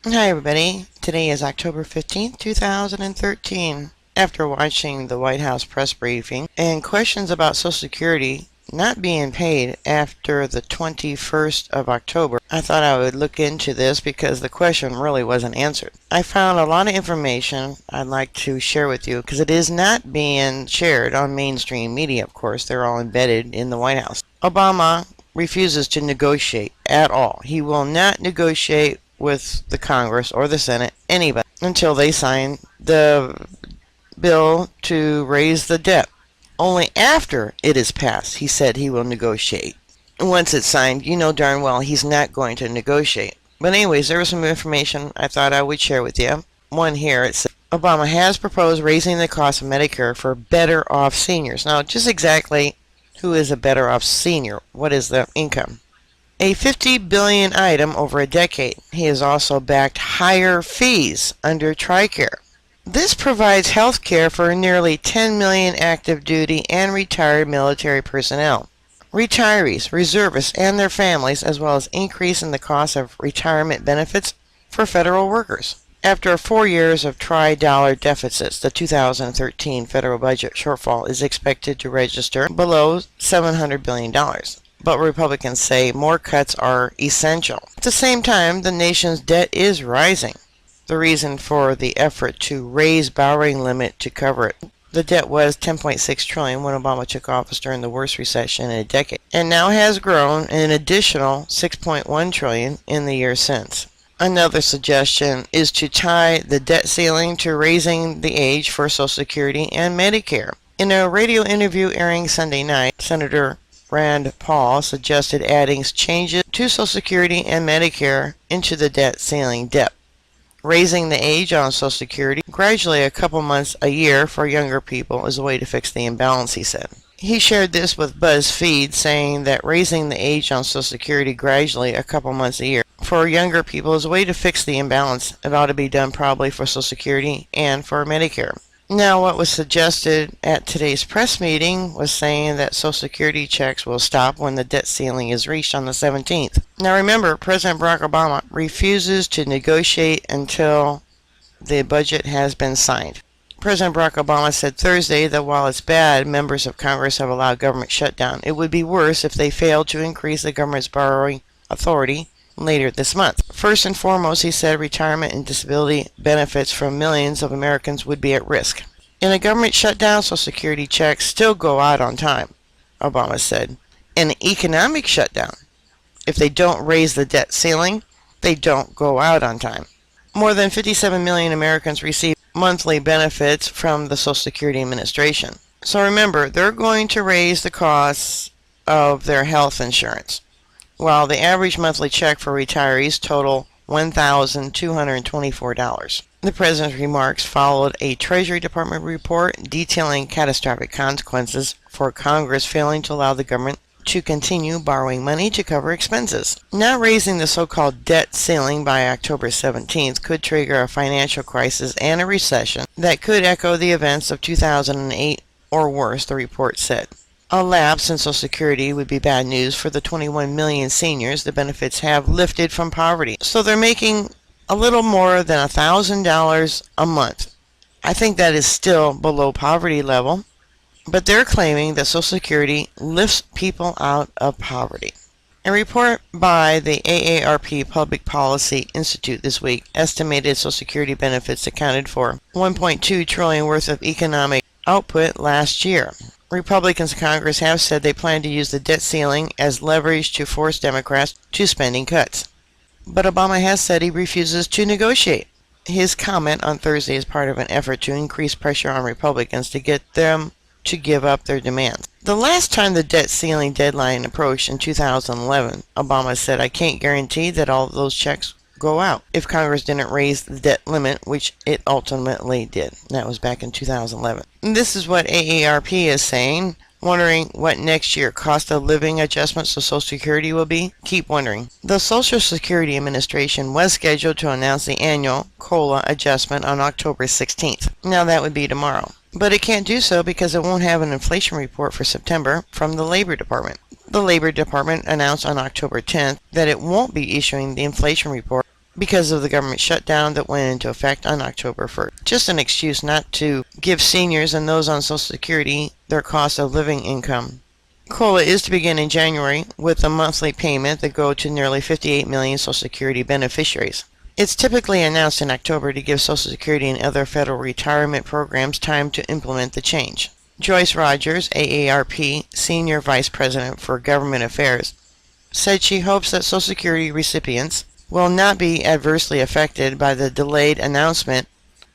Hi everybody, today is October 15th, 2013. After watching the White House press briefing and questions about Social Security not being paid after the 21st of October, I thought I would look into this because the question really wasn't answered. I found a lot of information I'd like to share with you because it is not being shared on mainstream media, of course. They're all embedded in the White House. Obama refuses to negotiate at all. He will not negotiate with the Congress or the Senate, anybody, until they sign the bill to raise the debt. Only after it is passed, he said he will negotiate. Once it's signed, you know darn well he's not going to negotiate. But anyways, there was some information I thought I would share with you. One here, it says, Obama has proposed raising the cost of Medicare for better off seniors. Now, just exactly who is a better off senior? What is the income? A $50 billion item over a decade. He has also backed higher fees under TRICARE. This provides health care for nearly 10 million active duty and retired military personnel, retirees, reservists, and their families, as well as increase in the cost of retirement benefits for federal workers. After 4 years of tri-dollar deficits, the 2013 federal budget shortfall is expected to register below $700 billion. But Republicans say more cuts are essential. At the same time, the nation's debt is rising. The reason for the effort to raise borrowing limit to cover it. The debt was $10.6 trillion when Obama took office during the worst recession in a decade, and now has grown an additional $6.1 trillion in the years since. Another suggestion is to tie the debt ceiling to raising the age for Social Security and Medicare. In a radio interview airing Sunday night, Senator Rand Paul suggested adding changes to Social Security and Medicare into the debt ceiling depth. Raising the age on Social Security gradually a couple months a year for younger people is a way to fix the imbalance, he said. He shared this with BuzzFeed, saying that raising the age on Social Security gradually a couple months a year for younger people is a way to fix the imbalance. It ought to be done probably for Social Security and for Medicare. Now, what was suggested at today's press meeting was saying that Social Security checks will stop when the debt ceiling is reached on the 17th. Now remember, President Barack Obama refuses to negotiate until the budget has been signed. President Barack Obama said Thursday that while it's bad members of Congress have allowed government shutdown, it would be worse if they failed to increase the government's borrowing authority later this month. First and foremost, he said retirement and disability benefits from millions of Americans would be at risk. In a government shutdown, Social Security checks still go out on time, Obama said. In an economic shutdown, if they don't raise the debt ceiling, they don't go out on time. More than 57 million Americans receive monthly benefits from the Social Security Administration. So remember, they're going to raise the costs of their health insurance, while the average monthly check for retirees total $1,224. The president's remarks followed a Treasury Department report detailing catastrophic consequences for Congress failing to allow the government to continue borrowing money to cover expenses. Not raising the so-called debt ceiling by October 17th could trigger a financial crisis and a recession that could echo the events of 2008 or worse, the report said. A lapse in Social Security would be bad news for the 21 million seniors the benefits have lifted from poverty. So they're making a little more than $1,000 a month. I think that is still below poverty level, but they're claiming that Social Security lifts people out of poverty. A report by the AARP Public Policy Institute this week estimated Social Security benefits accounted for $1.2 trillion worth of economic output last year. Republicans in Congress have said they plan to use the debt ceiling as leverage to force Democrats to spending cuts. But Obama has said he refuses to negotiate. His comment on Thursday is part of an effort to increase pressure on Republicans to get them to give up their demands. The last time the debt ceiling deadline approached in 2011, Obama said, I can't guarantee that all of those checks go out if Congress didn't raise the debt limit, which it ultimately did. That was back in 2011. And this is what AARP is saying, wondering what next year cost of living adjustments to Social Security will be. Keep wondering. The Social Security Administration was scheduled to announce the annual COLA adjustment on October 16th. Now that would be tomorrow. But it can't do so because it won't have an inflation report for September from the Labor Department. The Labor Department announced on October 10th that it won't be issuing the inflation report because of the government shutdown that went into effect on October 1st. Just an excuse not to give seniors and those on Social Security their cost of living income. COLA is to begin in January with a monthly payment that go to nearly 58 million Social Security beneficiaries. It's typically announced in October to give Social Security and other federal retirement programs time to implement the change. Joyce Rogers, AARP Senior Vice President for Government Affairs, said she hopes that Social Security recipients will not be adversely affected by the delayed announcement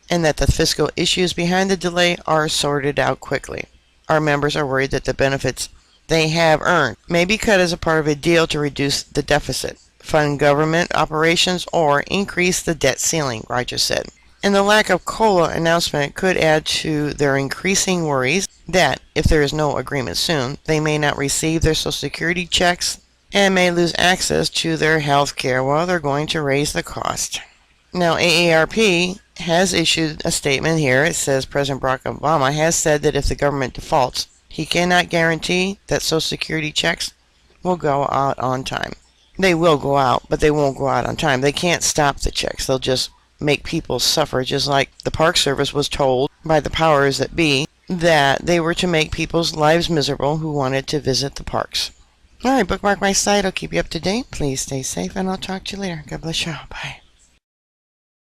and that the fiscal issues behind the delay are sorted out quickly. Our members are worried that the benefits they have earned may be cut as a part of a deal to reduce the deficit, fund government operations, or increase the debt ceiling, Rogers said. And the lack of COLA announcement could add to their increasing worries that, if there is no agreement soon, they may not receive their Social Security checks and may lose access to their health care while they're going to raise the cost. Now, AARP has issued a statement here. It says President Barack Obama has said that if the government defaults, he cannot guarantee that Social Security checks will go out on time. They will go out, but they won't go out on time. They can't stop the checks. They'll just make people suffer, just like the Park Service was told by the powers that be that they were to make people's lives miserable who wanted to visit the parks. Alright, bookmark my site. I'll keep you up to date. Please stay safe, and I'll talk to you later. God bless you. Bye.